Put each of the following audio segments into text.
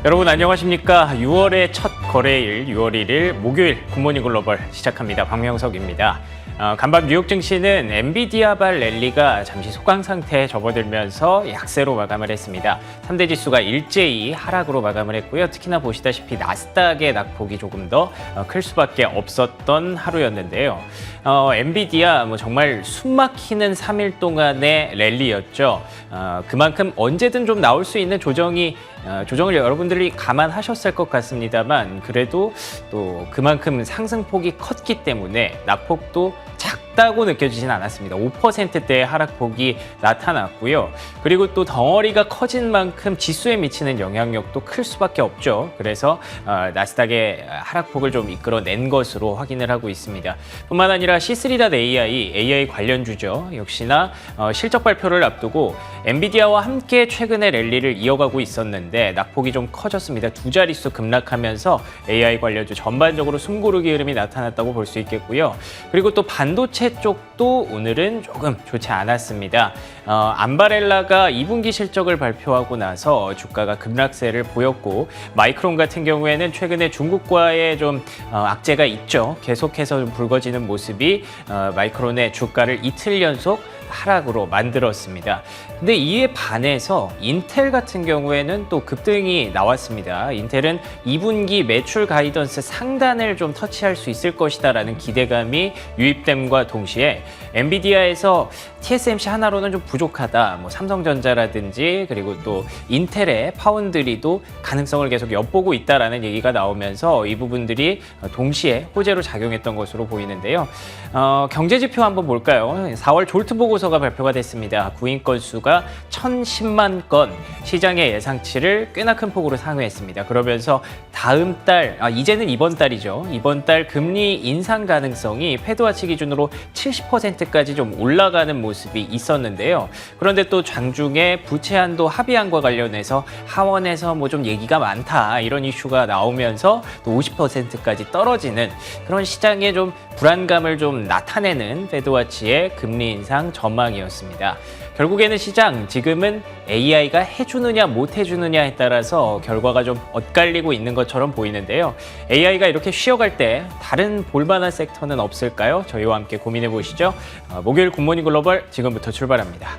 여러분 안녕하십니까? 6월의 첫 거래일 6월 1일 목요일 굿모닝 글로벌 시작합니다. 박명석입니다. 간밤 뉴욕 증시는 엔비디아발 랠리가 잠시 소강 상태에 접어들면서 약세로 마감을 했습니다. 3대 지수가 일제히 하락으로 마감을 했고요. 특히나 보시다시피 나스닥의 낙폭이 조금 더 클 수밖에 없었던 하루였는데요. 엔비디아 정말 숨막히는 3일 동안의 랠리였죠. 그만큼 언제든 좀 나올 수 있는 조정을 여러분들이 감안하셨을 것 같습니다만 그래도 또 그만큼 상승폭이 컸기 때문에 낙폭도 작다고 느껴지진 않았습니다. 5%대의 하락폭이 나타났고요. 그리고 또 덩어리가 커진 만큼 지수에 미치는 영향력도 클 수밖에 없죠. 그래서 나스닥의 하락폭을 좀 이끌어낸 것으로 확인을 하고 있습니다. 뿐만 아니라 C3.AI, AI 관련주죠. 역시나 실적 발표를 앞두고 엔비디아와 함께 최근에 랠리를 이어가고 있었는데 낙폭이 좀 커졌습니다. 두 자릿수 급락하면서 AI 관련주 전반적으로 숨고르기 흐름이 나타났다고 볼 수 있겠고요. 그리고 또 반도체 쪽도 오늘은 조금 좋지 않았습니다. 암바렐라가 2분기 실적을 발표하고 나서 주가가 급락세를 보였고 마이크론 같은 경우에는 최근에 중국과의 좀 악재가 있죠. 계속해서 좀 붉어지는 모습이 마이크론의 주가를 이틀 연속 하락으로 만들었습니다. 근데 이에 반해서 인텔 같은 경우에는 또 급등이 나왔습니다. 인텔은 2분기 매출 가이던스 상단을 좀 터치할 수 있을 것이다라는 기대감이 유입됨과 동시에 엔비디아에서 TSMC 하나로는 좀 부족하다. 삼성전자라든지 그리고 또 인텔의 파운드리도 가능성을 계속 엿보고 있다라는 얘기가 나오면서 이 부분들이 동시에 호재로 작용했던 것으로 보이는데요. 경제 지표 한번 볼까요? 4월 졸트 보고서가 발표가 됐습니다. 구인 건수가 1,010만 건, 시장의 예상치를 꽤나 큰 폭으로 상회했습니다. 그러면서 다음 달, 이제는 이번 달이죠. 이번 달 금리 인상 가능성이 패드와치 기준으로 70%까지 좀 올라가는 모습이 있었는데요. 그런데 또 장중에 부채 한도 합의안과 관련해서 하원에서 좀 얘기가 많다 이런 이슈가 나오면서 또 50%까지 떨어지는 그런 시장의 좀 불안감을 좀 나타내는 패드와치의 금리 인상 전망이었습니다. 결국에는 시장 지금은 AI가 해주느냐 못 해주느냐에 따라서 결과가 좀 엇갈리고 있는 것처럼 보이는데요. AI가 이렇게 쉬어갈 때 다른 볼만한 섹터는 없을까요? 저희와 함께 고민해 보시죠. 목요일 굿모닝 글로벌 지금부터 출발합니다.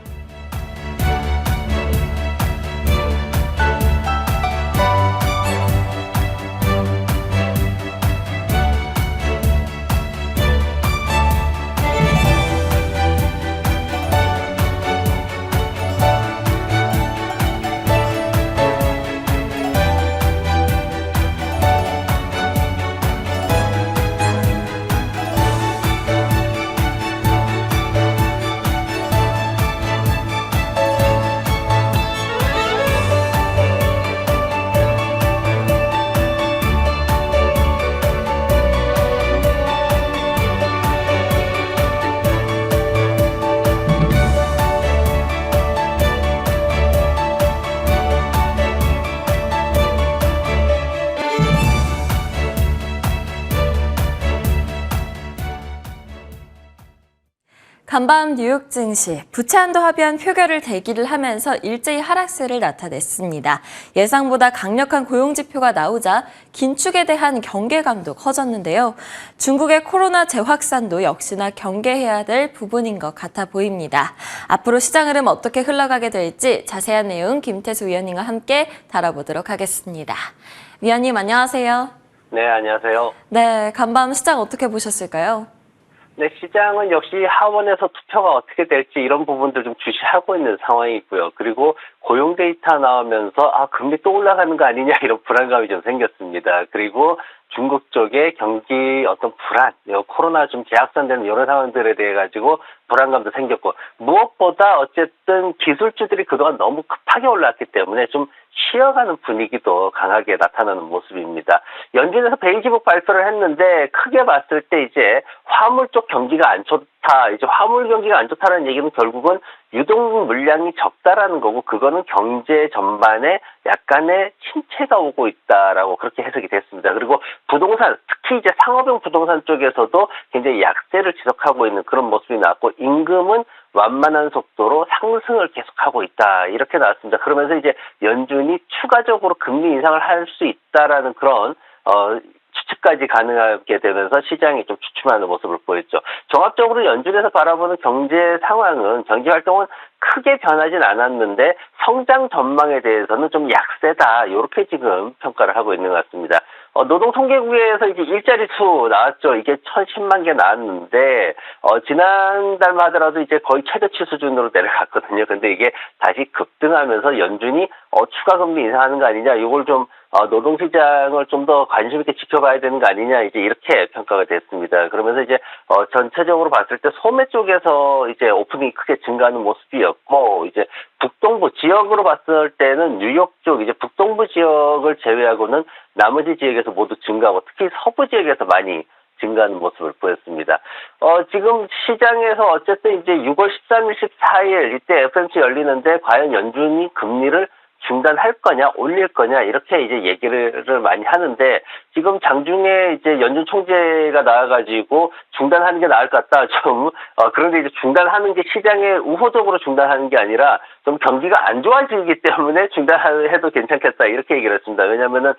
간밤 뉴욕 증시, 부채 한도 합의안 표결을 대기를 하면서 일제히 하락세를 나타냈습니다. 예상보다 강력한 고용 지표가 나오자 긴축에 대한 경계감도 커졌는데요. 중국의 코로나 재확산도 역시나 경계해야 될 부분인 것 같아 보입니다. 앞으로 시장 흐름 어떻게 흘러가게 될지 자세한 내용 김태수 위원님과 함께 다뤄보도록 하겠습니다. 위원님 안녕하세요. 네, 안녕하세요. 네, 간밤 시장 어떻게 보셨을까요? 네, 시장은 역시 하원에서 투표가 어떻게 될지 이런 부분들 좀 주시하고 있는 상황이고요. 그리고 고용 데이터 나오면서 금리 또 올라가는 거 아니냐 이런 불안감이 좀 생겼습니다. 그리고 중국 쪽의 경기 어떤 불안, 코로나 좀 재확산되는 이런 상황들에 대해 가지고 불안감도 생겼고 무엇보다 어쨌든 기술주들이 그동안 너무 급하게 올랐기 때문에 좀 쉬어가는 분위기도 강하게 나타나는 모습입니다. 연준에서 베이지북 발표를 했는데 크게 봤을 때 이제 화물 쪽 경기가 안 좋다, 이제 화물 경기가 안 좋다는 얘기는 결국은 유동 물량이 적다라는 거고 그거는 경제 전반에 약간의 침체가 오고 있다라고 그렇게 해석이 됐습니다. 그리고 부동산, 특히 이제 상업용 부동산 쪽에서도 굉장히 약세를 지속하고 있는 그런 모습이 나왔고 임금은 완만한 속도로 상승을 계속하고 있다. 이렇게 나왔습니다. 그러면서 이제 연준이 추가적으로 금리 인상을 할 수 있다라는 그런 추측까지 가능하게 되면서 시장이 좀 주춤하는 모습을 보였죠. 종합적으로 연준에서 바라보는 경제 상황은, 경제 활동은 크게 변하진 않았는데 성장 전망에 대해서는 좀 약세다. 이렇게 지금 평가를 하고 있는 것 같습니다. 노동통계국에서 이제 일자리 수 나왔죠. 이게 1,010만 개 나왔는데, 지난달만 하더라도 이제 거의 최저치 수준으로 내려갔거든요. 근데 이게 다시 급등하면서 연준이, 추가 금리 인상하는 거 아니냐, 이걸 좀, 노동시장을 좀 더 관심 있게 지켜봐야 되는 거 아니냐, 이제 이렇게 평가가 됐습니다. 그러면서 이제, 전체적으로 봤을 때 소매 쪽에서 이제 오프닝이 크게 증가하는 모습이었고, 이제 북동부 지역으로 봤을 때는 뉴욕 쪽, 이제 북동부 지역을 제외하고는 나머지 지역에서 모두 증가하고, 특히 서부 지역에서 많이 증가하는 모습을 보였습니다. 지금 시장에서 어쨌든 이제 6월 13일, 14일 이때 FOMC 열리는데 과연 연준이 금리를 중단할 거냐, 올릴 거냐, 이렇게 이제 얘기를 많이 하는데, 지금 장중에 이제 연준 총재가 나와가지고 중단하는 게 나을 것 같다. 그런데 이제 중단하는 게 시장에 우호적으로 중단하는 게 아니라 좀 경기가 안 좋아지기 때문에 중단해도 괜찮겠다. 이렇게 얘기를 했습니다. 왜냐면은,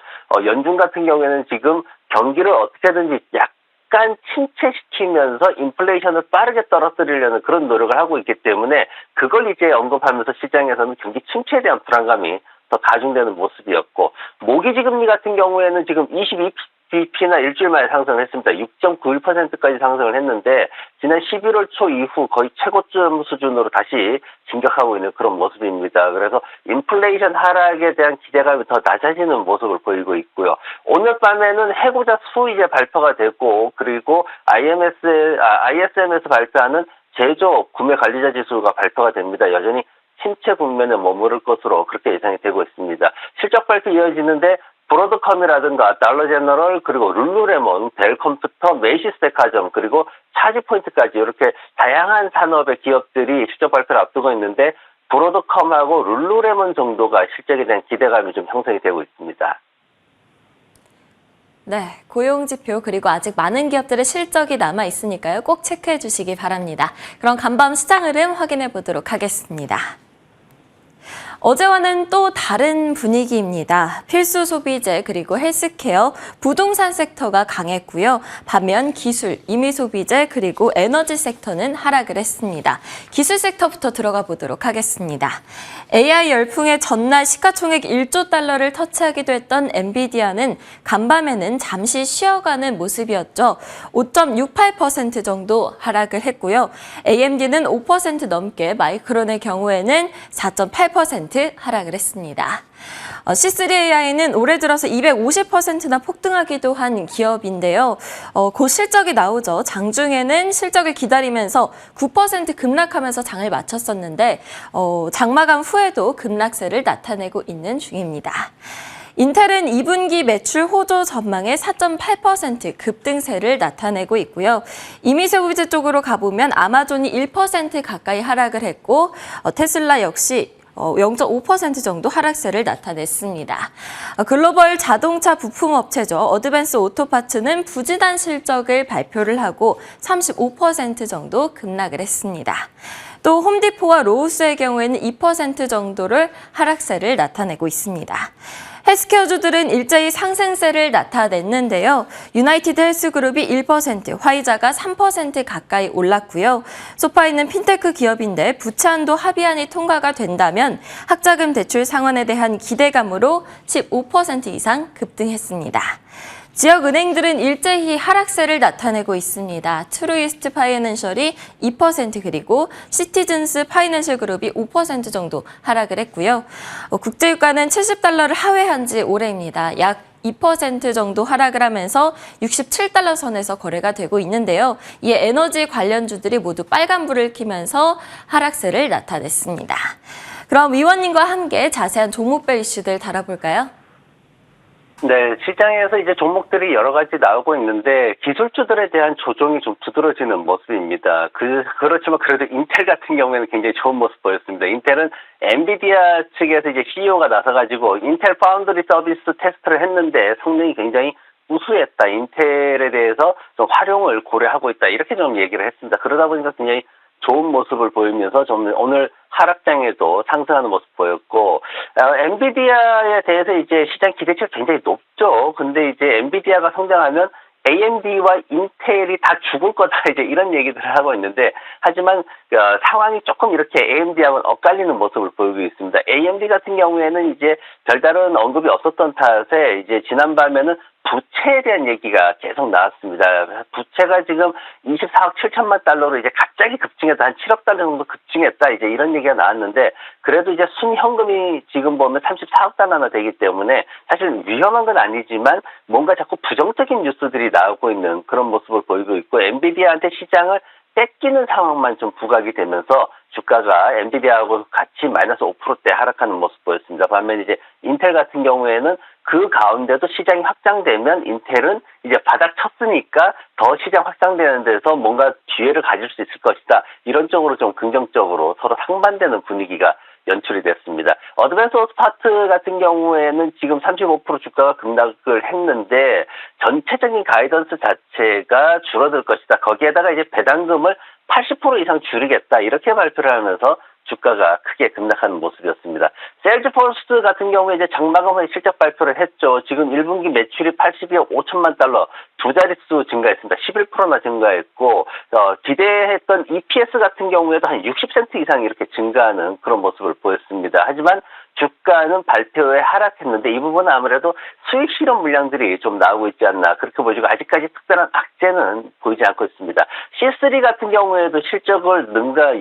연준 같은 경우에는 지금 경기를 어떻게든지 약간 침체시키면서 인플레이션을 빠르게 떨어뜨리려는 그런 노력을 하고 있기 때문에 그걸 이제 언급하면서 시장에서는 경기 침체에 대한 불안감이 더 가중되는 모습이었고, 모기지금리 같은 경우에는 지금 22bp나 일주일 만에 상승을 했습니다. 6.91%까지 상승을 했는데 지난 11월 초 이후 거의 최고점 수준으로 다시 진격하고 있는 그런 모습입니다. 그래서 인플레이션 하락에 대한 기대감이 더 낮아지는 모습을 보이고 있고요. 오늘 밤에는 해고자 수 이제 발표가 되고, 그리고 ISM에서 발표하는 제조업 구매 관리자 지수가 발표가 됩니다. 여전히 침체 국면에 머무를 것으로 그렇게 예상이 되고 있습니다. 실적 발표 이어지는데 브로드컴이라든가 달러제너럴, 그리고 룰루레몬, 델컴퓨터, 메이시스백화점, 그리고 차지포인트까지 이렇게 다양한 산업의 기업들이 실적 발표를 앞두고 있는데, 브로드컴하고 룰루레몬 정도가 실적에 대한 기대감이 좀 형성이 되고 있습니다. 네, 고용지표 그리고 아직 많은 기업들의 실적이 남아 있으니까요. 꼭 체크해 주시기 바랍니다. 그럼 간밤 시장 흐름 확인해 보도록 하겠습니다. 어제와는 또 다른 분위기입니다. 필수 소비재 그리고 헬스케어, 부동산 섹터가 강했고요. 반면 기술, 임의 소비재 그리고 에너지 섹터는 하락을 했습니다. 기술 섹터부터 들어가 보도록 하겠습니다. AI 열풍의 전날 시가총액 1조 달러를 터치하기도 했던 엔비디아는 간밤에는 잠시 쉬어가는 모습이었죠. 5.68% 정도 하락을 했고요. AMD는 5% 넘게, 마이크론의 경우에는 4.8% 하락을 했습니다. C3AI는 올해 들어서 250%나 폭등하기도 한 기업인데요. 곧 실적이 나오죠. 장중에는 실적을 기다리면서 9% 급락하면서 장을 마쳤었는데 장마감 후에도 급락세를 나타내고 있는 중입니다. 인텔은 2분기 매출 호조 전망에 4.8% 급등세를 나타내고 있고요. 임의 소비재 쪽으로 가보면 아마존이 1% 가까이 하락을 했고, 테슬라 역시 0.5% 정도 하락세를 나타냈습니다. 글로벌 자동차 부품업체죠. 어드밴스 오토파츠는 부진한 실적을 발표를 하고 35% 정도 급락을 했습니다. 또 홈디포와 로우스의 경우에는 2% 정도를 하락세를 나타내고 있습니다. 헬스케어주들은 일제히 상승세를 나타냈는데요. 유나이티드 헬스그룹이 1%, 화이자가 3% 가까이 올랐고요. 소파이는 핀테크 기업인데 부채 한도 합의안이 통과가 된다면 학자금 대출 상환에 대한 기대감으로 15% 이상 급등했습니다. 지역 은행들은 일제히 하락세를 나타내고 있습니다. 트루이스트 파이낸셜이 2% 그리고 시티즌스 파이낸셜 그룹이 5% 정도 하락을 했고요. 국제유가는 70달러를 하회한 지 오래입니다. 약 2% 정도 하락을 하면서 67달러 선에서 거래가 되고 있는데요. 이에 에너지 관련주들이 모두 빨간불을 켜면서 하락세를 나타냈습니다. 그럼 위원님과 함께 자세한 종목별 이슈들 다뤄볼까요? 네, 시장에서 이제 종목들이 여러 가지 나오고 있는데 기술주들에 대한 조정이 좀 두드러지는 모습입니다. 그렇지만 그래도 인텔 같은 경우에는 굉장히 좋은 모습 보였습니다. 인텔은 엔비디아 측에서 이제 CEO가 나서가지고 인텔 파운드리 서비스 테스트를 했는데 성능이 굉장히 우수했다. 인텔에 대해서 좀 활용을 고려하고 있다. 이렇게 좀 얘기를 했습니다. 그러다 보니까 굉장히 좋은 모습을 보이면서 좀 오늘 하락장에도 상승하는 모습 보였고, 엔비디아에 대해서 이제 시장 기대치가 굉장히 높죠. 근데 이제 엔비디아가 성장하면 AMD와 인텔이 다 죽을 거다 이제 이런 얘기들을 하고 있는데, 하지만 상황이 조금 이렇게 AMD하고는 엇갈리는 모습을 보이고 있습니다. AMD 같은 경우에는 이제 별다른 언급이 없었던 탓에 이제 지난밤에는 부채에 대한 얘기가 계속 나왔습니다. 부채가 지금 24억 7천만 달러로 이제 갑자기 급증했다. 한 7억 달러 정도 급증했다. 이제 이런 얘기가 나왔는데, 그래도 이제 순현금이 지금 보면 34억 달러나 되기 때문에 사실 위험한 건 아니지만 뭔가 자꾸 부정적인 뉴스들이 나오고 있는 그런 모습을 보이고 있고, 엔비디아한테 시장을 뺏기는 상황만 좀 부각이 되면서 주가가 엔비디아하고 같이 마이너스 5%대 하락하는 모습 보였습니다. 반면에 이제 인텔 같은 경우에는 그 가운데도 시장이 확장되면 인텔은 이제 바닥 쳤으니까 더 시장 확장되는 데서 뭔가 기회를 가질 수 있을 것이다. 이런 쪽으로 좀 긍정적으로 서로 상반되는 분위기가 연출이 됐습니다. 어드밴스 오스파트 같은 경우에는 지금 35% 주가가 급락을 했는데 전체적인 가이던스 자체가 줄어들 것이다. 거기에다가 이제 배당금을 80% 이상 줄이겠다. 이렇게 발표를 하면서 주가가 크게 급락하는 모습이었습니다. 셀즈포스 같은 경우에 이제 장마감의 실적 발표를 했죠. 지금 1분기 매출이 82억 5천만 달러, 두 자릿수 증가했습니다. 11%나 증가했고, 기대했던 EPS 같은 경우에도 한 60센트 이상 이렇게 증가하는 그런 모습을 보였습니다. 하지만 주가는 발표에 하락했는데 이 부분은 아무래도 수익 실현 물량들이 좀 나오고 있지 않나 그렇게 보여지고, 아직까지 특별한 악재는 보이지 않고 있습니다. C3 같은 경우에도 실적을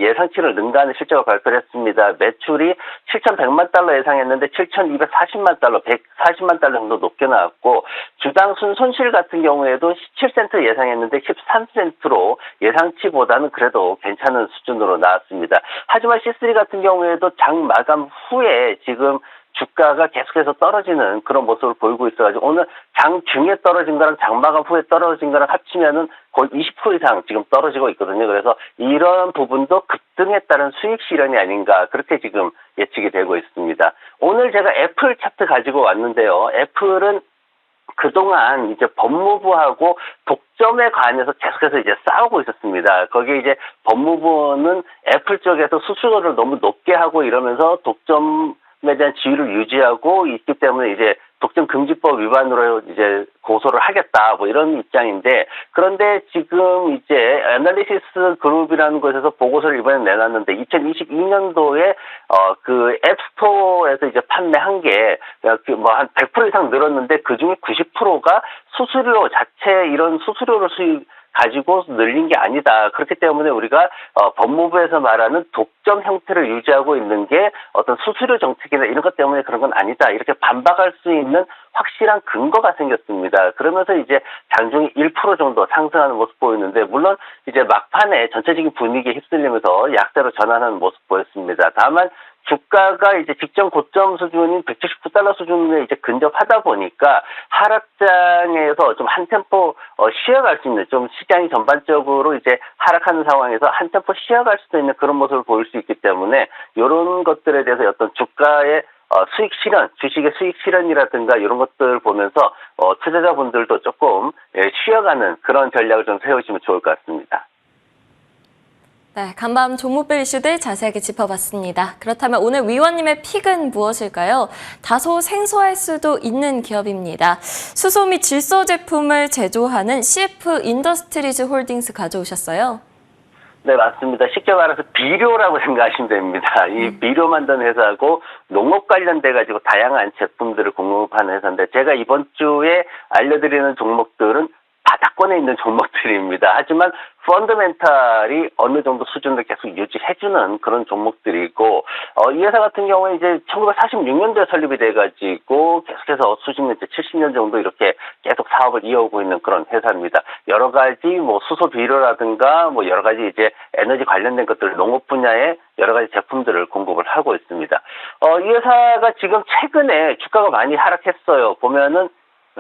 예상치를 능가하는 실적을 발표를 했습니다. 매출이 7,100만 달러 예상했는데 7,240만 달러, 140만 달러 정도 높게 나왔고, 주당 순손실 같은 경우에도 17센트 예상했는데 13센트로 예상치보다는 그래도 괜찮은 수준으로 나왔습니다. 하지만 C3 같은 경우에도 장 마감 후에 지금 주가가 계속해서 떨어지는 그런 모습을 보이고 있어가지고, 오늘 장 중에 떨어진 거랑 장 마감 후에 떨어진 거랑 합치면은 거의 20% 이상 지금 떨어지고 있거든요. 그래서 이런 부분도 급등에 따른 수익 실현이 아닌가 그렇게 지금 예측이 되고 있습니다. 오늘 제가 애플 차트 가지고 왔는데요. 애플은 그동안 이제 법무부하고 독점에 관해서 계속해서 이제 싸우고 있었습니다. 거기에 이제 법무부는 애플 쪽에서 수수료를 너무 높게 하고 이러면서 독점에 대한 지위를 유지하고 있기 때문에 이제 독점 금지법 위반으로 이제 고소를 하겠다 뭐 이런 입장인데, 그런데 지금 이제 애널리시스 그룹이라는 곳에서 보고서를 이번에 내놨는데 2022년도에 그 앱스토어에서 이제 판매한 게 뭐 한 100% 이상 늘었는데 그중에 90%가 수수료 자체 이런 수수료를 가지고 늘린 게 아니다. 그렇기 때문에 우리가 법무부에서 말하는 독점 형태를 유지하고 있는 게 어떤 수수료 정책이나 이런 것 때문에 그런 건 아니다. 이렇게 반박할 수 있는 확실한 근거가 생겼습니다. 그러면서 이제 장중에 1% 정도 상승하는 모습 보이는데, 물론 이제 막판에 전체적인 분위기에 휩쓸리면서 약세로 전환하는 모습 보였습니다. 다만 주가가 이제 직전 고점 수준인 179달러 수준에 이제 근접하다 보니까 하락장에서 좀 한 템포 쉬어갈 수 있는, 좀 시장이 전반적으로 이제 하락하는 상황에서 한 템포 쉬어갈 수도 있는 그런 모습을 보일 수 있기 때문에, 이런 것들에 대해서 어떤 주가의 수익 실현, 주식의 수익 실현이라든가 이런 것들 보면서 투자자분들도 조금 쉬어가는 그런 전략을 좀 세우시면 좋을 것 같습니다. 네, 간밤 종목별 이슈들 자세하게 짚어봤습니다. 그렇다면 오늘 위원님의 픽은 무엇일까요? 다소 생소할 수도 있는 기업입니다. 수소 및 질소 제품을 제조하는 CF 인더스트리즈 홀딩스 가져오셨어요. 네, 맞습니다. 쉽게 말해서 비료라고 생각하시면 됩니다. 이 비료 만드는 회사고 농업 관련돼 가지고 다양한 제품들을 공급하는 회사인데, 제가 이번 주에 알려드리는 종목들은 바닥권에 있는 종목들입니다. 하지만 펀더멘탈이 어느 정도 수준을 계속 유지해주는 그런 종목들이고, 이 회사 같은 경우에 이제 1946년도에 설립이 돼가지고 계속해서 수십 년째 70년 정도 이렇게 계속 사업을 이어오고 있는 그런 회사입니다. 여러 가지 뭐 수소 비료라든가 뭐 여러 가지 이제 에너지 관련된 것들, 농업 분야의 여러 가지 제품들을 공급을 하고 있습니다. 이 회사가 지금 최근에 주가가 많이 하락했어요. 보면은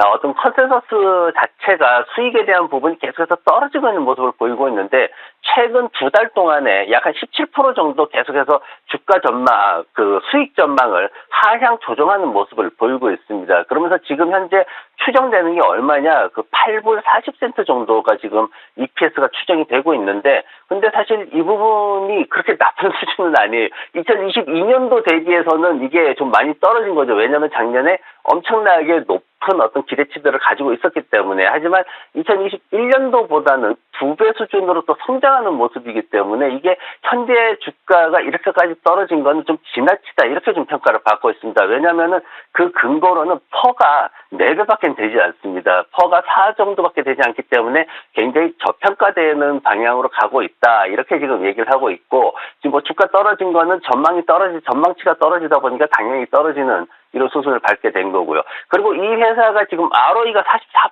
어떤 컨센서스 자체가 수익에 대한 부분이 계속해서 떨어지고 있는 모습을 보이고 있는데, 최근 두 달 동안에 약 한 17% 정도 계속해서 주가 전망, 그 수익 전망을 하향 조정하는 모습을 보이고 있습니다. 그러면서 지금 현재 추정되는 게 얼마냐, 그 8불 40센트 정도가 지금 EPS가 추정이 되고 있는데, 근데 사실 이 부분이 그렇게 나쁜 수준은 아니에요. 2022년도 대비해서는 이게 좀 많이 떨어진 거죠. 왜냐하면 작년에 엄청나게 높은 어떤 기대치들을 가지고 있었기 때문에. 하지만 2021년도보다는 2배 수준으로 또 성장하는 모습이기 때문에 이게 현재 주가가 이렇게까지 떨어진 거는 좀 지나치다 이렇게 좀 평가를 받고 있습니다. 왜냐하면은 그 근거로는 퍼가 4배밖에 되지 않습니다. 퍼가 4 정도밖에 되지 않기 때문에 굉장히 저평가되는 방향으로 가고 있다. 이렇게 지금 얘기를 하고 있고, 지금 뭐 주가 떨어진 거는 전망치가 떨어지다 보니까 당연히 떨어지는 이런 수순을 밟게 된 거고요. 그리고 이 회사가 지금 ROE가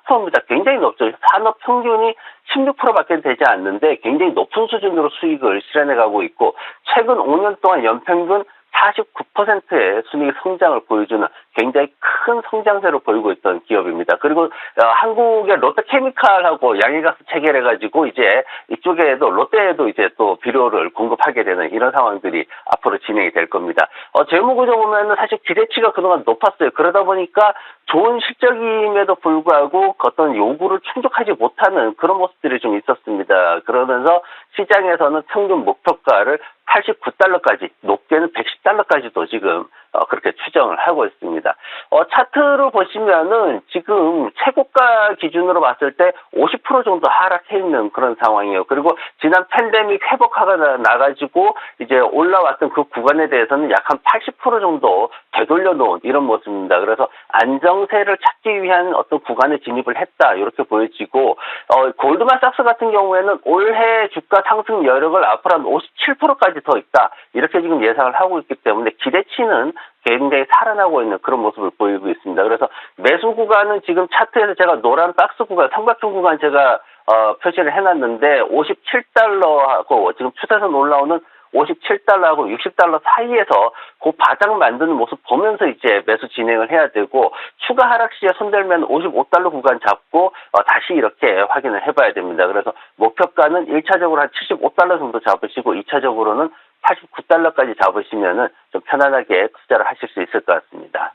44%입니다. 굉장히 높죠. 산업 평균이 16%밖에 되지 않는데 굉장히 높은 수준으로 수익을 실현해가고 있고, 최근 5년 동안 연평균 49%의 순이익 성장을 보여주는 굉장히 큰 성장세를 보이고 있던 기업입니다. 그리고 한국의 롯데케미칼하고 양해가스 체결해가지고 이제 이쪽에도 롯데에도 이제 또 비료를 공급하게 되는 이런 상황들이 앞으로 진행이 될 겁니다. 재무구조 보면은 사실 기대치가 그동안 높았어요. 그러다 보니까 좋은 실적임에도 불구하고 어떤 요구를 충족하지 못하는 그런 모습들이 좀 있었습니다. 그러면서 시장에서는 평균 목표가를 89달러까지, 높게는 110달러까지도 지금 그렇게 추정을 하고 있습니다. 차트로 보시면은 지금 최고가 기준으로 봤을 때 50% 정도 하락해 있는 그런 상황이에요. 그리고 지난 팬데믹 회복화가 나가지고 이제 올라왔던 그 구간에 대해서는 약 한 80% 정도 되돌려 놓은 이런 모습입니다. 그래서 안정세를 찾기 위한 어떤 구간에 진입을 했다, 이렇게 보여지고, 골드만삭스 같은 경우에는 올해 주가 상승 여력을 앞으로 한 57%까지 더 있다, 이렇게 지금 예상을 하고 있기 때문에 기대치는 굉장히 살아나고 있는 그런 모습을 보이고 있습니다. 그래서 매수 구간은 지금 차트에서 제가 노란 박스 구간, 삼각형 구간 제가 표시를 해놨는데 57달러하고 지금 추세선 올라오는 57달러하고 60달러 사이에서 그 바닥 만드는 모습 보면서 이제 매수 진행을 해야 되고, 추가 하락 시에 손들면 55달러 구간 잡고 다시 이렇게 확인을 해봐야 됩니다. 그래서 목표가는 1차적으로 한 75달러 정도 잡으시고 2차적으로는 89달러까지 잡으시면은 좀 편안하게 투자를 하실 수 있을 것 같습니다.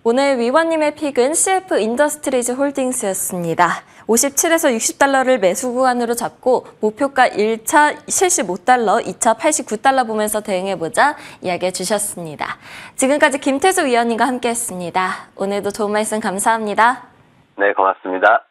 오늘 위원님의 픽은 CF 인더스트리즈 홀딩스였습니다. 57에서 60달러를 매수 구간으로 잡고 목표가 1차 75달러, 2차 89달러 보면서 대응해보자 이야기해 주셨습니다. 지금까지 김태수 위원님과 함께했습니다. 오늘도 좋은 말씀 감사합니다. 네, 고맙습니다.